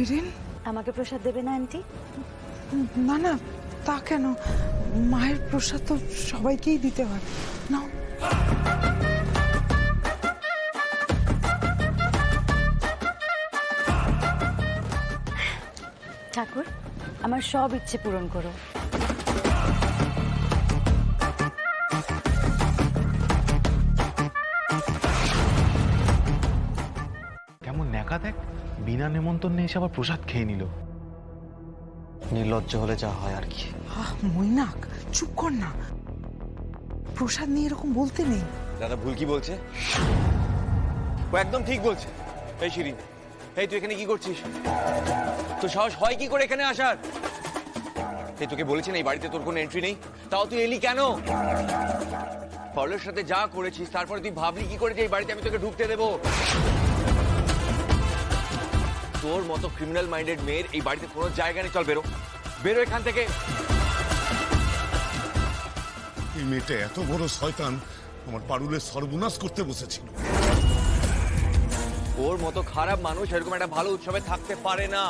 শিরিন, আমাকে প্রসাদ দেবে না আন্টি? না না, তা কেন? মায়ের প্রসাদ তো সবাইকেই দিতে হয়। নাও। ঠাকুর, আমার সব ইচ্ছে পূরণ করো। কেমন ন্যাকা দেখ, বিনা নেমন্তন্নে এসে আবার প্রসাদ খেয়ে নিল। নির্লজ্জ হলে যা হয় আর কি। মৈনাক, চুপ কর না। প্রসাদ নিয়ে এরকম বলতে নেই। দাদা ভুল কি বলছে? ও একদম ঠিক বলছে। এই শিরিন, এই তুই এখানে কি করছিস? তোর সাহস হয় কি করে এখানে আসার? এই তোকে বলেছি না এই বাড়িতে তোর কোনো এন্ট্রি নেই, তাও তুই এলি কেন? পরলের সাথে যা করেছিস তারপরে তুই ভাবলি কি করে যে এই বাড়িতে আমি তোকে ঢুকতে দেবো? তোর মতো ক্রিমিনাল মাইন্ডেড মেয়ের এই বাড়িতে কোনো জায়গা নেই। চল বেরো, বেরো এখান থেকে। এই মেয়েটা এত বড় শয়তান, আমার পারুলের সর্বনাশ করতে বসেছিল। ওর মতো খারাপ মানুষ এরকম একটা ভালো উৎসবে থাকতে পারে না,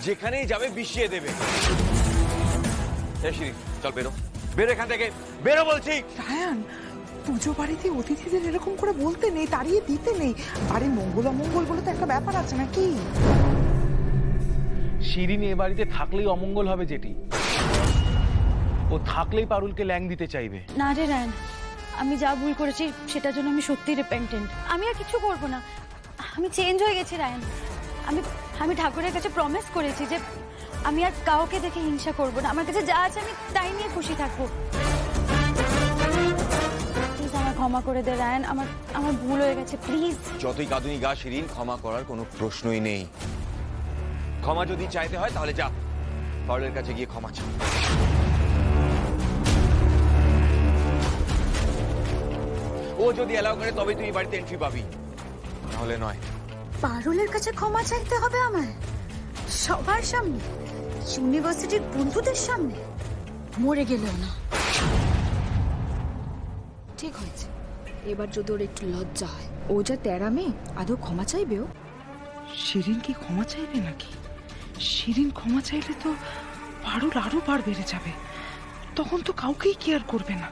যেখানেই যাবে বিষিয়ে দেবে। চল বেরো, বেরো এখান থেকে, বেরো বলছি। রায়ান, পুজো বাড়িতে অতিথিদের এরকম করে বলতে নেই, তাড়িয়ে দিতে নেই। বাড়ির মঙ্গল অমঙ্গল বলে তো একটা ব্যাপার আছে নাকি? শিরিন এ বাড়িতে থাকলেই অমঙ্গল হবে যেটি, ও থাকলেই পারুলকে ল্যাং দিতে চাইবে। না রে রায়ন, আমি যা ভুল করেছি সেটার জন্য আমি সত্যি রিপেন্টেন্ট। আমি আর কিছু করবো না, আমি চেঞ্জ হয়ে গেছি রায়ন। আমি ঠাকুরের কাছে প্রমিস করেছি যে আমি আর কাউকে দেখে হিংসা করবো না। আমার কাছে যা আছে আমি তাই নিয়ে খুশি থাকবো। প্লিজ আমার ক্ষমা করে দে রায়ন, আমার ভুল হয়ে গেছে, প্লিজ। যতই কাঁদুনি গা শিরিন, ক্ষমা করার কোনো প্রশ্নই নেই। ক্ষমা যদি চাইতে হয় তাহলে যা, পারুলের কাছে গিয়ে ক্ষমা চা। ও যদি অ্যালাউ করে তবে তুই এই বাড়িতে এন্ট্রি পাবি, নাহলে নয়। পারুলের কাছে ক্ষমা চাইতে হবে আমায়? সবার সামনে? ইউনিভার্সিটির বন্ধুদের সামনে? মরে গেলেও না। ঠিক হয়েছে, এবার যদি ওর একটু লজ্জা হয়, ও যা তেরা মেয়ে, আদৌ ক্ষমা চাইবেও? শিরিন কি ক্ষমা চাইবে নাকি? শিরিন ক্ষমা চাইলে তো পারুল আরো বার বেড়ে যাবে, তখন তো কাউকেই কেয়ার করবে না।